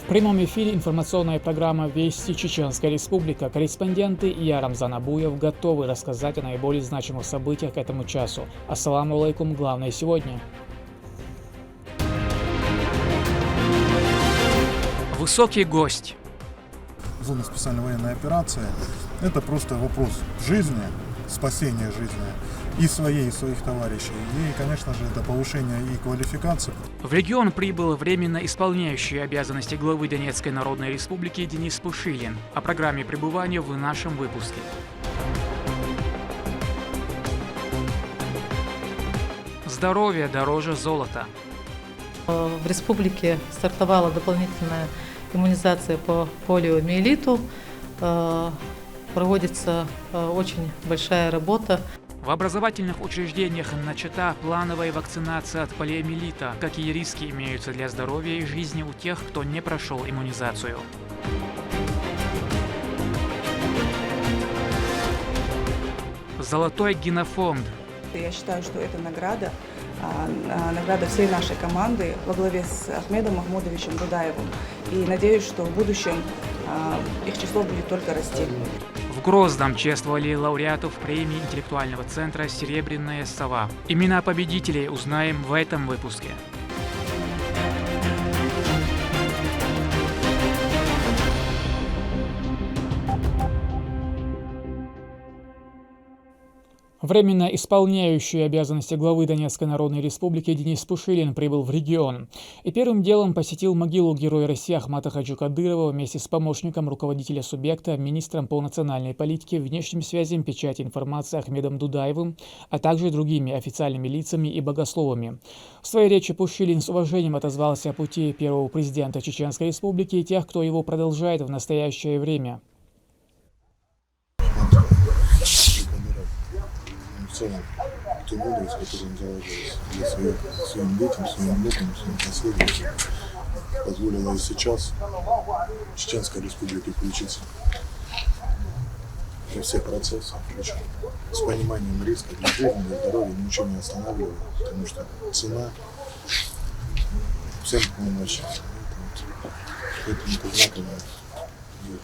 В прямом эфире информационная программа «Вести Чеченская Республика». Корреспонденты я, Рамзан Абуев, готовы рассказать о наиболее значимых событиях к этому часу. Ассаламу алейкум, главное сегодня. Высокий гость. Зона специальной военной операции – это просто вопрос жизни, спасения жизни и своей, и своих товарищей. И, конечно же, это повышение и квалификации. В регион прибыл временно исполняющий обязанности главы Донецкой Народной Республики Денис Пушилин. О программе пребывания в нашем выпуске. Здоровье дороже золота. В республике стартовала дополнительная иммунизация по полиомиелиту. Проводится очень большая работа. В образовательных учреждениях начата плановая вакцинация от полиомиелита. Какие риски имеются для здоровья и жизни у тех, кто не прошел иммунизацию? Золотой генофонд. Я считаю, что это награда всей нашей команды во главе с Ахмедом Махмудовичем Дудаевым. И надеюсь, что в будущем их число будет только расти. В Грозном чествовали лауреатов премии интеллектуального центра «Серебряная сова». Имена победителей узнаем в этом выпуске. Временно исполняющий обязанности главы Донецкой Народной Республики Денис Пушилин прибыл в регион и первым делом посетил могилу Героя России Ахмата Хаджи Кадырова вместе с помощником руководителя субъекта, министром по национальной политике, внешним связям, печати информации Ахмедом Дудаевым, а также другими официальными лицами и богословами. В своей речи Пушилин с уважением отозвался о пути первого президента Чеченской Республики и тех, кто его продолжает в настоящее время. В целом, ту мудрость, которую он заложил для своим детям, своим внукам, своим последователям, позволила и сейчас Чеченской Республике включиться во все процессы, с пониманием риска для жизни, для здоровья, ничего не останавливает, потому что цена всем помочь. Поэтому это знаковое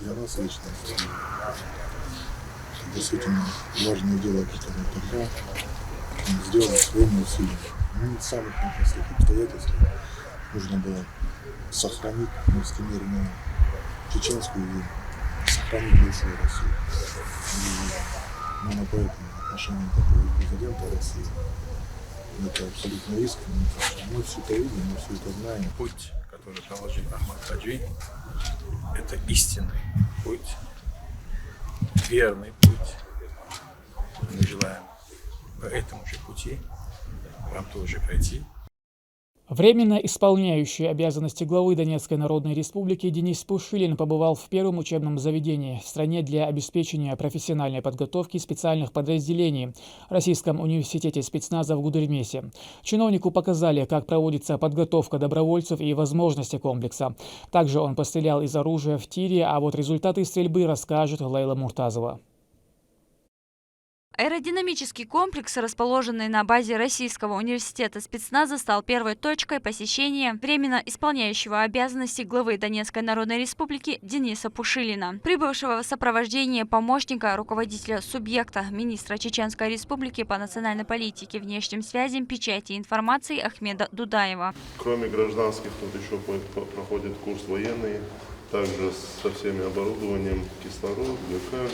для нас лично. Действительно важное дело, которое тогда сделано своими усилиями. В самых непростых обстоятельствах нужно было сохранить всемирную чеченскую и сохранить бывшую Россию. И именно поэтому отношение такого президента России это абсолютно искренне. Мы все это видим, мы все это знаем. Путь, который проложил Ахмат Хаджи, это истинный путь. Верный путь. Мы желаем по этому же пути вам тоже пройти. Временно исполняющий обязанности главы Донецкой Народной Республики Денис Пушилин побывал в первом учебном заведении в стране для обеспечения профессиональной подготовки специальных подразделений Российском университете спецназа в Гудермесе. Чиновнику показали, как проводится подготовка добровольцев и возможности комплекса. Также он пострелял из оружия в тире, а вот результаты стрельбы расскажет Лейла Муртазова. Аэродинамический комплекс, расположенный на базе Российского университета спецназа, стал первой точкой посещения временно исполняющего обязанности главы Донецкой Народной Республики Дениса Пушилина, прибывшего в сопровождении помощника руководителя субъекта, министра Чеченской Республики по национальной политике, внешним связям, печати информации Ахмеда Дудаева. Кроме гражданских, тут еще проходит курс военный, также со всеми оборудованием, кислород, ГК,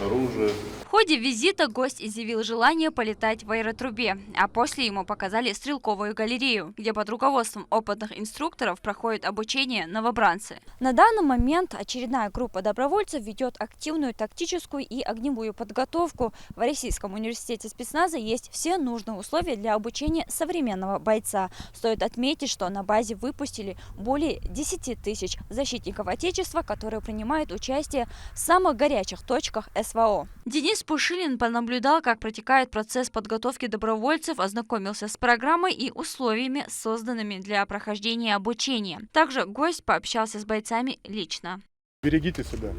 оружие. В ходе визита гость изъявил желание полетать в аэротрубе, а после ему показали стрелковую галерею, где под руководством опытных инструкторов проходит обучение новобранцы. На данный момент очередная группа добровольцев ведет активную тактическую и огневую подготовку. В Российском университете спецназа есть все нужные условия для обучения современного бойца. Стоит отметить, что на базе выпустили более 10 тысяч защитников Отечества, которые принимают участие в самых горячих точках СВО. Денис Пушилин понаблюдал, как протекает процесс подготовки добровольцев, ознакомился с программой и условиями, созданными для прохождения обучения. Также гость пообщался с бойцами лично. Берегите себя.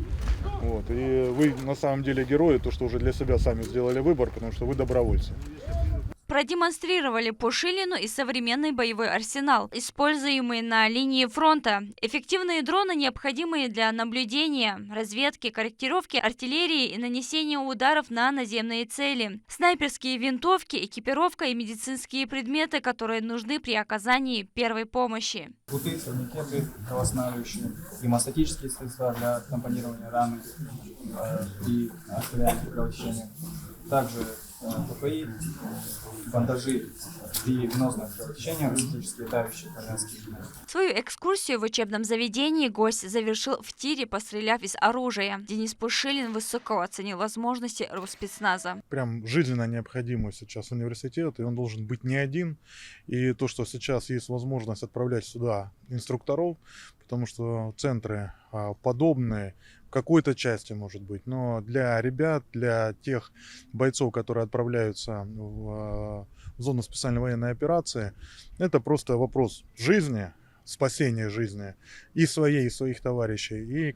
Вот. И вы на самом деле герои, то, что уже для себя сами сделали выбор, потому что вы добровольцы. продемонстрировали Пушилину и современный боевой арсенал, используемый на линии фронта. Эффективные дроны, необходимые для наблюдения, разведки, корректировки артиллерии и нанесения ударов на наземные цели. Снайперские винтовки, экипировка и медицинские предметы, которые нужны при оказании первой помощи. Буты, турникеты кровоостанавливающие, гемостатические средства для тампонирования раны при артериальных кровотечениях. Также ППИ, бандажи при венозных кровотечениях, антисептические давящие повязки. Свою экскурсию в учебном заведении гость завершил в тире, постреляв из оружия. Денис Пушилин высоко оценил возможности Росспецназа. Прям жизненно необходимый сейчас университет, и он должен быть не один. И то, что сейчас есть возможность отправлять сюда инструкторов, потому что центры подобные, в какой-то части может быть, но для ребят, для тех бойцов, которые отправляются в зону специальной военной операции, это просто вопрос жизни, спасения жизни и своей, и своих товарищей. И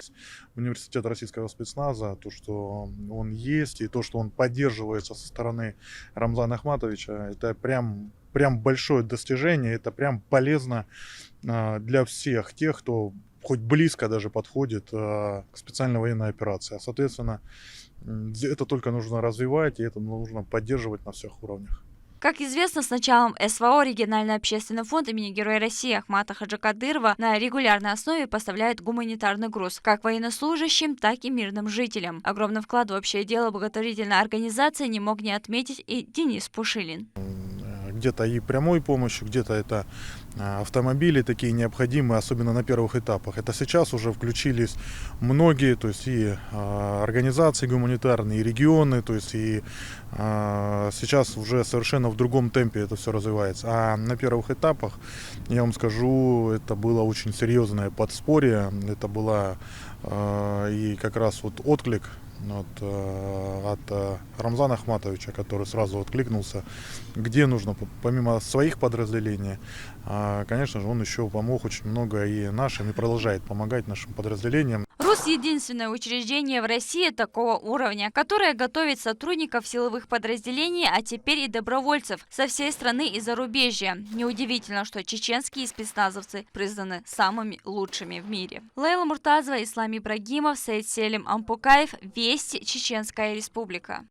университет российского спецназа, то, что он есть, и то, что он поддерживается со стороны Рамзана Ахматовича, это прям большое достижение, это прям полезно для всех тех, кто хоть близко даже подходит к специальной военной операции. А, соответственно, это только нужно развивать, и это нужно поддерживать на всех уровнях. Как известно, с началом СВО региональный общественный фонд имени Героя России Ахмата Хаджи Кадырова на регулярной основе поставляет гуманитарный груз как военнослужащим, так и мирным жителям. Огромный вклад в общее дело благотворительной организации не мог не отметить и Денис Пушилин. Где-то и прямой помощью, где-то это автомобили такие необходимые, особенно на первых этапах. Это сейчас уже включились многие, то есть и организации гуманитарные, и регионы, то есть и сейчас уже совершенно в другом темпе это все развивается. А на первых этапах, я вам скажу, это было очень серьезное подспорье, это была и как раз вот отклик от Рамзана Ахматовича, который сразу откликнулся, где нужно, помимо своих подразделений, конечно же, он еще помог очень много и нашим, и продолжает помогать нашим подразделениям. РУС – единственное учреждение в России такого уровня, которое готовит сотрудников силовых подразделений, а теперь и добровольцев со всей страны и зарубежья. Неудивительно, что чеченские спецназовцы признаны самыми лучшими в мире. Лейла Муртазова, Ислам Ибрагимов, Саид Селим Ампукаев, Вести, Чеченская Республика.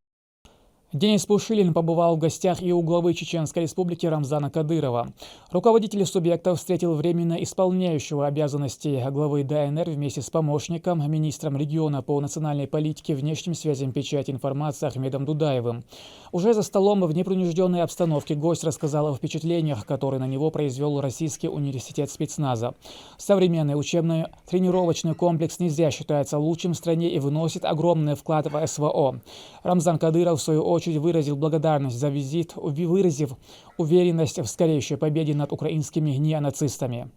Денис Пушилин побывал в гостях и у главы Чеченской Республики Рамзана Кадырова. Руководитель субъекта встретил временно исполняющего обязанности главы ДНР вместе с помощником, министром региона по национальной политике, внешним связям, печати информации Ахмедом Дудаевым. Уже за столом в непринужденной обстановке гость рассказал о впечатлениях, которые на него произвел Российский университет спецназа. Современный учебно-тренировочный комплекс не зря считается лучшим в стране и вносит огромный вклад в СВО. Рамзан Кадыров, в свою очередь, выразил благодарность за визит, выразив уверенность в скорейшей победе над украинскими неонацистами.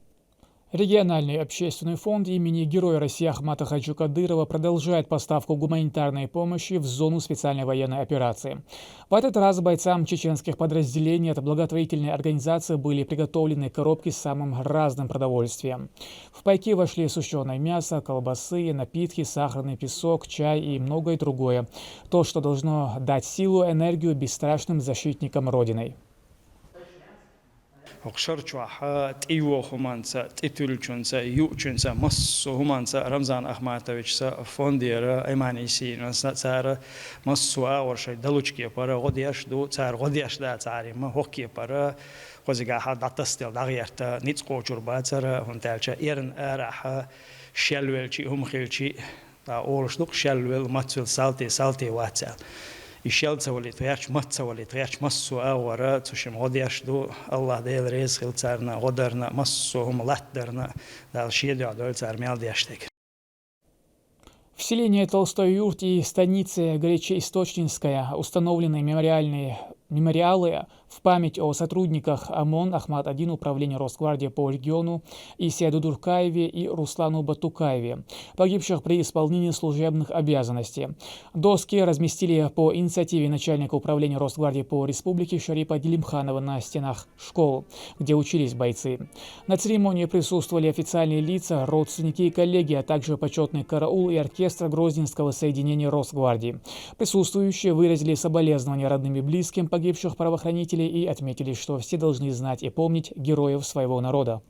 Региональный общественный фонд имени Героя России Ахмата Хаджи Кадырова продолжает поставку гуманитарной помощи в зону специальной военной операции. В этот раз бойцам чеченских подразделений от благотворительной организации были приготовлены коробки с самым разным продовольствием. В пайки вошли сушеное мясо, колбасы, напитки, сахарный песок, чай и многое другое. То, что должно дать силу, энергию бесстрашным защитникам Родины. Окшарчуаха, Тиво Хуманца, Титульчунца, Ючунца, Массу Хуманца, Рамзан Ахматовича, Фондира, Эманиси, Цара, Массу Ауршай, Далучки, Пара, Годяшду, Цар, Годяшда, Царима, Хоки, Пара, Хозигаха, Датастил, Дагерта, Ницко, Чурбацара, Хунтальча, Ирн, Араха, Шелвелчи, Умхилчи, Олштук, Шелвел, Мацвил, Салти, Вацал. Ишелцавали, твяч мацавали, твяч массу ауара, цушим годяшду, Аллах дейл рез хилцарна, годарна, массухум латтарна, дал шедя, дольцар мялдяштек. В селении Толстой Юрт и станице Горячеисточнинская установлены мемориалы в память о сотрудниках ОМОН Ахмат-1 Управления Росгвардии по региону Исяду Дуркаеве и Руслану Батукаеве, погибших при исполнении служебных обязанностей. Доски разместили по инициативе начальника Управления Росгвардии по республике Шарипа Делимханова на стенах школ, где учились бойцы. На церемонии присутствовали официальные лица, родственники и коллеги, а также почетный караул и оркестр Грозненского соединения Росгвардии. Присутствующие выразили соболезнования родным и близким погибших правоохранителей руководителей и отметили, что все должны знать и помнить героев своего народа.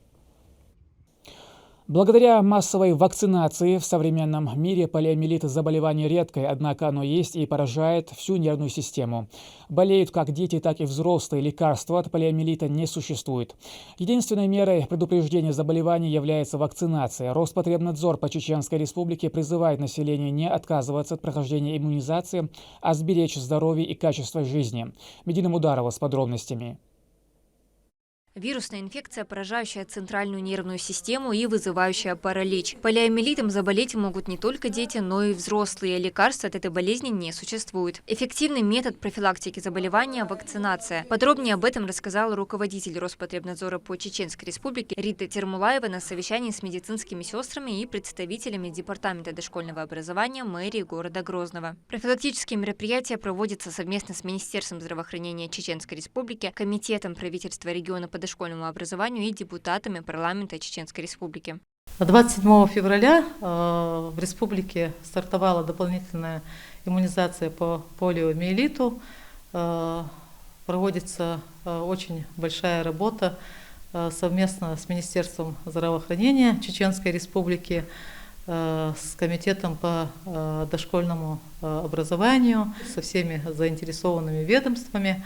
Благодаря массовой вакцинации в современном мире полиомиелит – заболевание редкое, однако оно есть и поражает всю нервную систему. Болеют как дети, так и взрослые. Лекарства от полиомиелита не существует. Единственной мерой предупреждения заболевания является вакцинация. Роспотребнадзор по Чеченской Республике призывает население не отказываться от прохождения иммунизации, а сберечь здоровье и качество жизни. Медина Мударова с подробностями. Вирусная инфекция, поражающая центральную нервную систему и вызывающая паралич. Полиомиелитом заболеть могут не только дети, но и взрослые. Лекарств от этой болезни не существует. Эффективный метод профилактики заболевания – вакцинация. Подробнее об этом рассказал руководитель Роспотребнадзора по Чеченской Республике Рита Термулаева на совещании с медицинскими сестрами и представителями Департамента дошкольного образования мэрии города Грозного. Профилактические мероприятия проводятся совместно с Министерством здравоохранения Чеченской Республики, Комитетом правительства региона по дошкольному образованию и депутатами парламента Чеченской Республики. 27 февраля в республике стартовала дополнительная иммунизация по полиомиелиту. Проводится очень большая работа совместно с Министерством здравоохранения Чеченской Республики, с Комитетом по дошкольному образованию, со всеми заинтересованными ведомствами.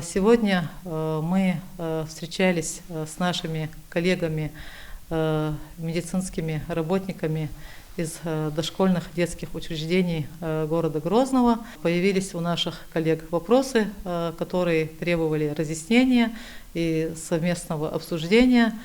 Сегодня мы встречались с нашими коллегами, медицинскими работниками из дошкольных детских учреждений города Грозного. Появились у наших коллег вопросы, которые требовали разъяснения и совместного обсуждения.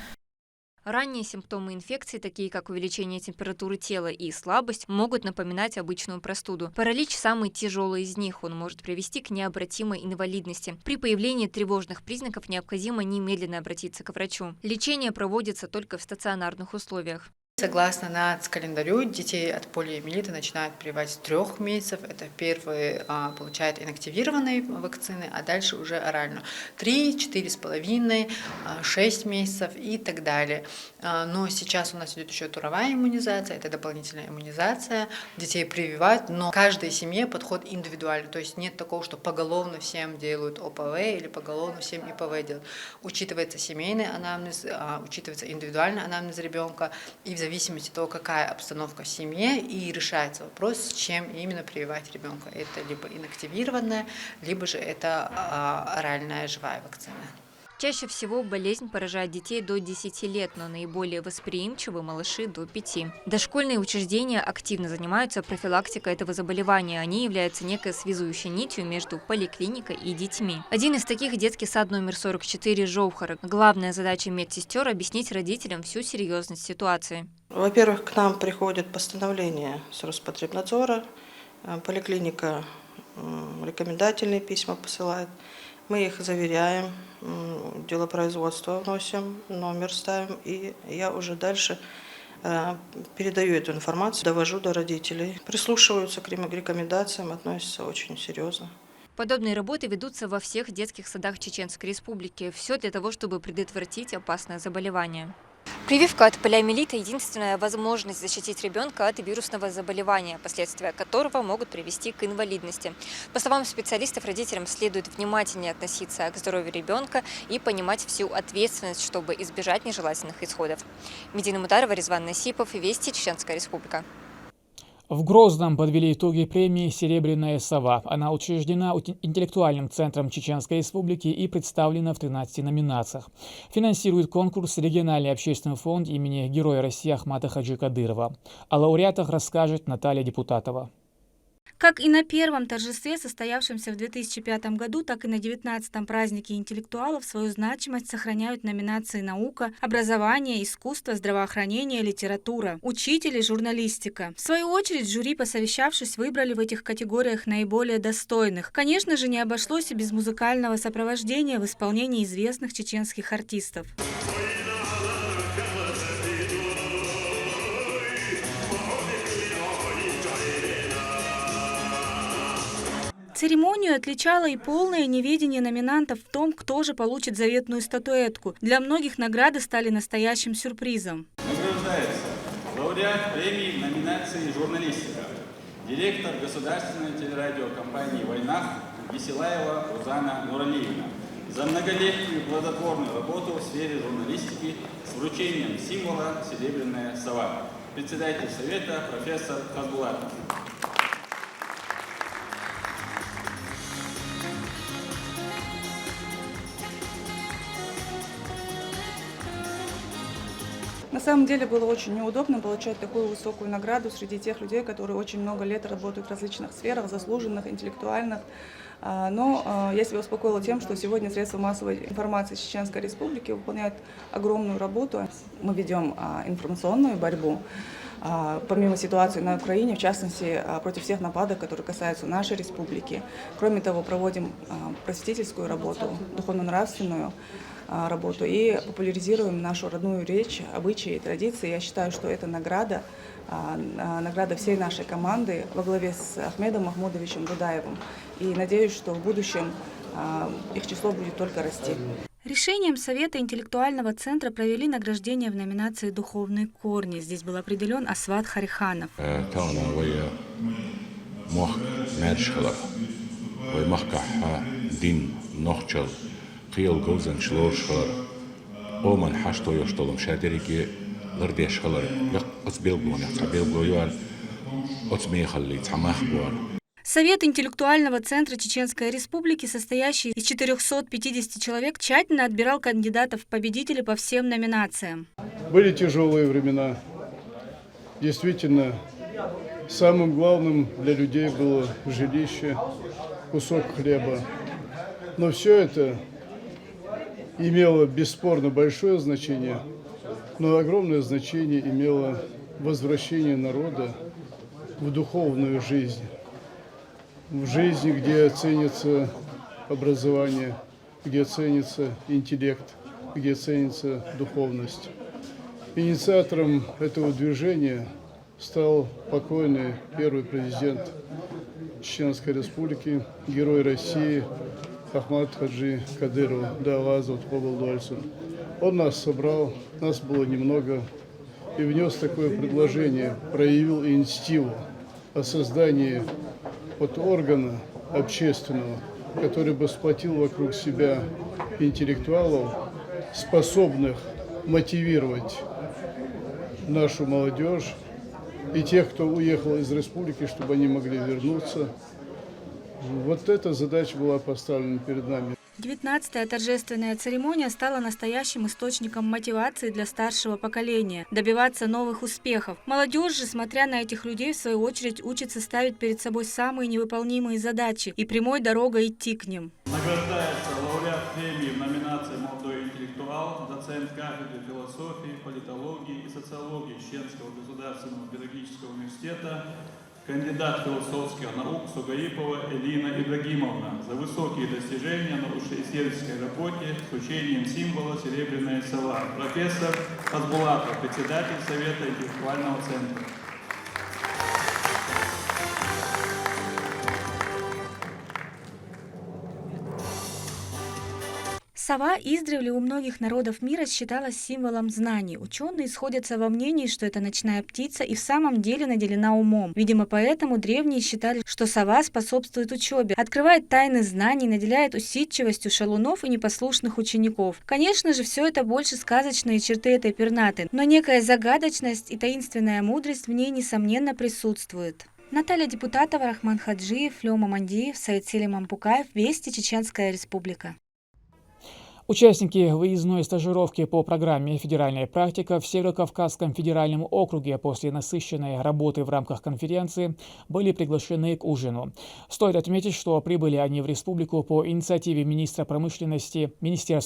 Ранние симптомы инфекции, такие как увеличение температуры тела и слабость, могут напоминать обычную простуду. Паралич – самый тяжелый из них. Он может привести к необратимой инвалидности. При появлении тревожных признаков необходимо немедленно обратиться к врачу. Лечение проводится только в стационарных условиях. Согласно нацкалендарю, детей от полиомиелита начинают прививать с 3 месяцев. Это первые получают инактивированные вакцины, а дальше уже оральную. 3, 4,5, 6 месяцев и так далее. Но сейчас у нас идет еще туровая иммунизация, это дополнительная иммунизация. Детей прививают, но каждой семье подход индивидуальный. То есть нет такого, что поголовно всем делают ОПВ или поголовно всем ИПВ делают. Учитывается семейный анамнез, учитывается индивидуальный анамнез ребенка, и в зависимости от того, какая обстановка в семье, и решается вопрос, чем именно прививать ребенка. Это либо инактивированная, либо же это оральная живая вакцина. Чаще всего болезнь поражает детей до 10 лет, но наиболее восприимчивы малыши до 5. Дошкольные учреждения активно занимаются профилактикой этого заболевания. Они являются некой связующей нитью между поликлиникой и детьми. Один из таких – детский сад номер 44 Жовхар. Главная задача медсестер – объяснить родителям всю серьезность ситуации. Во-первых, к нам приходят постановления с Роспотребнадзора, поликлиника рекомендательные письма посылает. Мы их заверяем, делопроизводство вносим, номер ставим, и я уже дальше передаю эту информацию, довожу до родителей. Прислушиваются к рекомендациям, относятся очень серьезно. Подобные работы ведутся во всех детских садах Чеченской Республики. Все для того, чтобы предотвратить опасное заболевание. Прививка от полиомиелита – единственная возможность защитить ребенка от вирусного заболевания, последствия которого могут привести к инвалидности. По словам специалистов, родителям следует внимательнее относиться к здоровью ребенка и понимать всю ответственность, чтобы избежать нежелательных исходов. Медина Мударова, Резван Насипов, Вести, Чеченская Республика. В Грозном подвели итоги премии «Серебряная сова». Она учреждена интеллектуальным центром Чеченской Республики и представлена в 13 номинациях. Финансирует конкурс региональный общественный фонд имени Героя России Ахмата Хаджи Кадырова. О лауреатах расскажет Наталья Депутатова. Как и на первом торжестве, состоявшемся в 2005 году, так и на 19-м празднике интеллектуалов свою значимость сохраняют номинации «Наука», «Образование», «Искусство», «Здравоохранение», «Литература», «Учитель» и «Журналистика». В свою очередь, жюри, посовещавшись, выбрали в этих категориях наиболее достойных. Конечно же, не обошлось и без музыкального сопровождения в исполнении известных чеченских артистов. Церемонию отличало и полное неведение номинантов в том, кто же получит заветную статуэтку. Для многих награды стали настоящим сюрпризом. Награждается лауреат премии номинации «Журналистика», директор государственной телерадиокомпании «Войнах» Веселаева Узана Нуралиевна. за многолетнюю плодотворную работу в сфере журналистики с вручением символа «Серебряная сова». Председатель Совета профессор Хазбулатов. На самом деле было очень неудобно получать такую высокую награду среди тех людей, которые очень много лет работают в различных сферах, заслуженных, интеллектуальных. Но я себя успокоила тем, что сегодня средства массовой информации Чеченской Республики выполняют огромную работу. Мы ведем информационную борьбу. Помимо ситуации на Украине, в частности, против всех нападок, которые касаются нашей республики. Кроме того, проводим просветительскую работу, духовно-нравственную работу и популяризируем нашу родную речь, обычаи и традиции. Я считаю, что это награда всей нашей команды во главе с Ахмедом Махмудовичем Рудаевым. И надеюсь, что в будущем их число будет только расти. Решением Совета интеллектуального центра провели награждение в номинации «Духовные корни». Здесь был определен Асват Хариханов. Совет интеллектуального центра Чеченской Республики, состоящий из 450 человек, тщательно отбирал кандидатов в победители по всем номинациям. Были тяжелые времена. Действительно, самым главным для людей было жилище, кусок хлеба. Но все это имело бесспорно большое значение, но огромное значение имело возвращение народа в духовную жизнь. В жизни, где ценится образование, где ценится интеллект, где ценится духовность. Инициатором этого движения стал покойный первый президент Чеченской Республики, герой России Ахмад Хаджи Кадыров. Да, Аллах поблагодарен. Он нас собрал, нас было немного, и внес такое предложение, проявил инициативу о создании органа общественного, который бы сплотил вокруг себя интеллектуалов, способных мотивировать нашу молодежь и тех, кто уехал из республики, чтобы они могли вернуться. Вот эта задача была поставлена перед нами. 19-я торжественная церемония стала настоящим источником мотивации для старшего поколения добиваться новых успехов. Молодежь же, смотря на этих людей, в свою очередь учится ставить перед собой самые невыполнимые задачи и прямой дорогой идти к ним. Награждается лауреат премии в номинации «Молодой интеллектуал», доцент кафедры философии, политологии и социологии Чеченского государственного педагогического университета, кандидат философских наук Сугаипова Элина Ибрагимовна за высокие достижения в научно-исследовательской работе с вручением символа «Серебряная сова». Профессор Хазбулатов, председатель Совета интеллектуального центра. Сова издревле у многих народов мира считалась символом знаний. Ученые сходятся во мнении, что эта ночная птица и в самом деле наделена умом. Видимо, поэтому древние считали, что сова способствует учебе, открывает тайны знаний, наделяет усидчивостью шалунов и непослушных учеников. Конечно же, все это больше сказочные черты этой пернаты, но некая загадочность и таинственная мудрость в ней, несомненно, присутствует. Наталья Депутатова, Рахман Хаджиев, Лёма Мандиев, Саид Селим Ампукаев, Вести, Чеченская Республика. Участники выездной стажировки по программе «Федеральная практика» в Северо-Кавказском федеральном округе после насыщенной работы в рамках конференции были приглашены к ужину. Стоит отметить, что прибыли они в республику по инициативе Министерства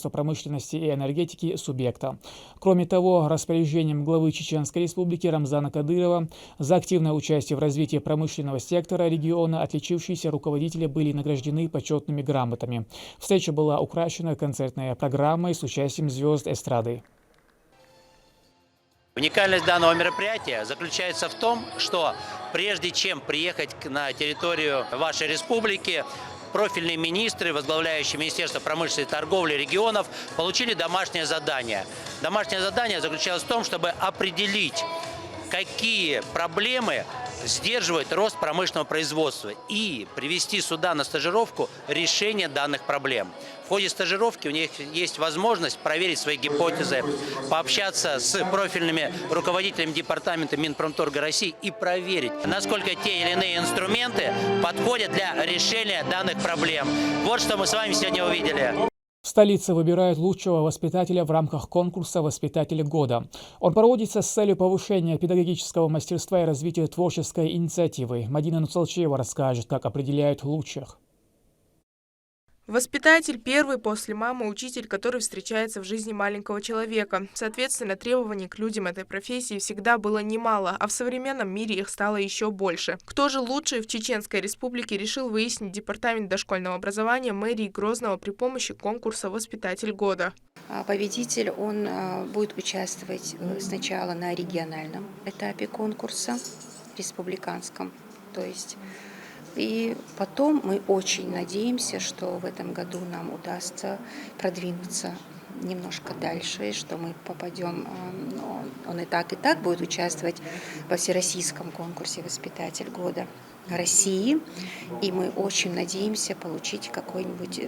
промышленности и энергетики субъекта. Кроме того, распоряжением главы Чеченской Республики Рамзана Кадырова за активное участие в развитии промышленного сектора региона отличившиеся руководители были награждены почетными грамотами. Встреча была украшена концертной программой с участием звезд эстрады. Уникальность данного мероприятия заключается в том, что прежде чем приехать на территорию вашей республики, профильные министры, возглавляющие Министерство промышленности и торговли регионов, получили домашнее задание. Домашнее задание заключалось в том, чтобы определить, какие проблемы сдерживать рост промышленного производства и привести сюда на стажировку решение данных проблем. В ходе стажировки у них есть возможность проверить свои гипотезы, пообщаться с профильными руководителями департамента Минпромторга России и проверить, насколько те или иные инструменты подходят для решения данных проблем. Вот что мы с вами сегодня увидели. В столице выбирают лучшего воспитателя в рамках конкурса «Воспитатель года». Он проводится с целью повышения педагогического мастерства и развития творческой инициативы. Мадина Нуцалчиева расскажет, как определяют лучших. Воспитатель – первый после мамы учитель, который встречается в жизни маленького человека. Соответственно, требований к людям этой профессии всегда было немало, а в современном мире их стало еще больше. Кто же лучший в Чеченской Республике, решил выяснить Департамент дошкольного образования мэрии Грозного при помощи конкурса «Воспитатель года». Победитель, он будет участвовать сначала на региональном этапе конкурса, республиканском, то есть. И потом мы очень надеемся, что в этом году нам удастся продвинуться немножко дальше, что мы попадем, он и так будет участвовать во всероссийском конкурсе «Воспитатель года России». И мы очень надеемся получить какой-нибудь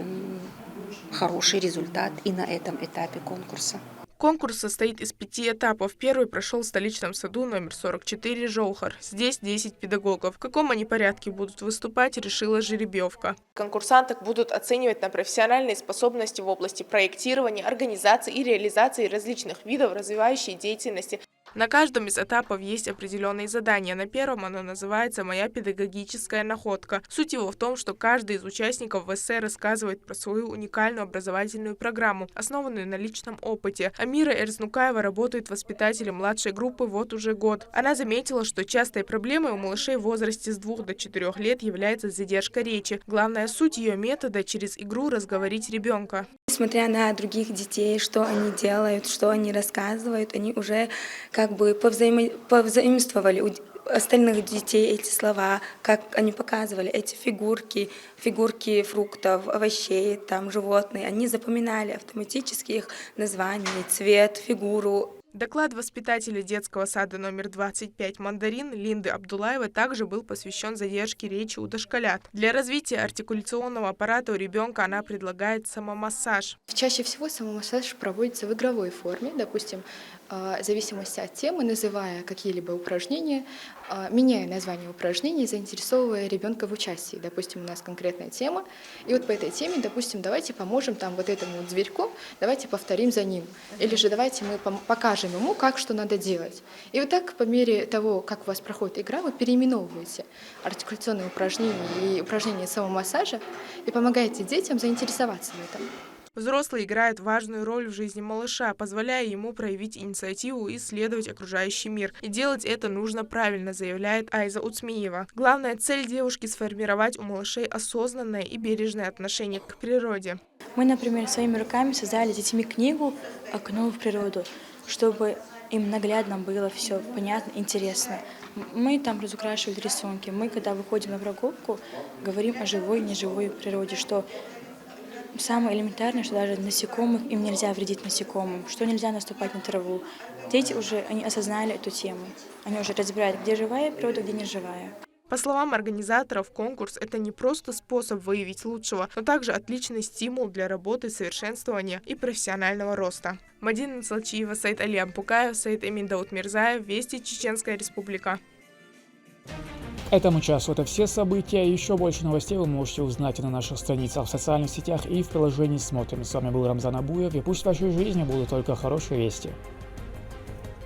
хороший результат и на этом этапе конкурса. Конкурс состоит из 5 этапов. Первый прошел в столичном саду номер 44 «Жолхар». Здесь 10 педагогов. В каком они порядке будут выступать, решила жеребьевка. Конкурсанток будут оценивать на профессиональные способности в области проектирования, организации и реализации различных видов развивающей деятельности. На каждом из этапов есть определенные задания. На первом оно называется «Моя педагогическая находка». Суть его в том, что каждый из участников в эссе рассказывает про свою уникальную образовательную программу, основанную на личном опыте. Амира Эрзнукаева работает воспитателем младшей группы вот уже год. Она заметила, что частой проблемой у малышей в возрасте с 2 до 4 лет является задержка речи. Главная суть ее метода – через игру разговорить ребенка. Несмотря на других детей, что они делают, что они рассказывают, они уже как бы повзаимствовали у остальных детей эти слова, как они показывали эти фигурки фруктов, овощей, там животные. Они запоминали автоматически их название, цвет, фигуру. Доклад воспитателя детского сада номер 25 «Мандарин» Линды Абдулаевой также был посвящен задержке речи у дошколят. Для развития артикуляционного аппарата у ребенка она предлагает самомассаж. Чаще всего самомассаж проводится в игровой форме, допустим, в зависимости от темы, называя какие-либо упражнения, меняя название упражнений, заинтересовывая ребенка в участии. Допустим, у нас конкретная тема, и вот по этой теме, допустим, давайте поможем там вот этому вот зверьку, давайте повторим за ним. Или же давайте мы покажем ему, как что надо делать. И вот так по мере того, как у вас проходит игра, вы переименовываете артикуляционные упражнения и упражнения самомассажа и помогаете детям заинтересоваться в этом. Взрослый играет важную роль в жизни малыша, позволяя ему проявить инициативу и исследовать окружающий мир. И делать это нужно правильно, заявляет Айза Уцмиева. Главная цель девушки – сформировать у малышей осознанное и бережное отношение к природе. Мы, например, своими руками создали с детьми книгу «Окно в природу», чтобы им наглядно было все понятно, интересно. Мы там разукрашивали рисунки. Мы, когда выходим на прогулку, говорим о живой и неживой природе, что самое элементарное, что даже насекомых, им нельзя вредить насекомым, что нельзя наступать на траву. Дети уже, они осознали эту тему. Они уже разбирают, где живая природа, где не живая. По словам организаторов, конкурс – это не просто способ выявить лучшего, но также отличный стимул для работы, совершенствования и профессионального роста. Мадина Нуцалчиева, Саид Али Аббукаев, Саид Эмин Даутмирзаев, Вести, Чеченская Республика. К этому часу это все события. Еще больше новостей вы можете узнать на наших страницах в социальных сетях и в приложении «Смотрим». С вами был Рамзан Абуев, и пусть в вашей жизни будут только хорошие вести.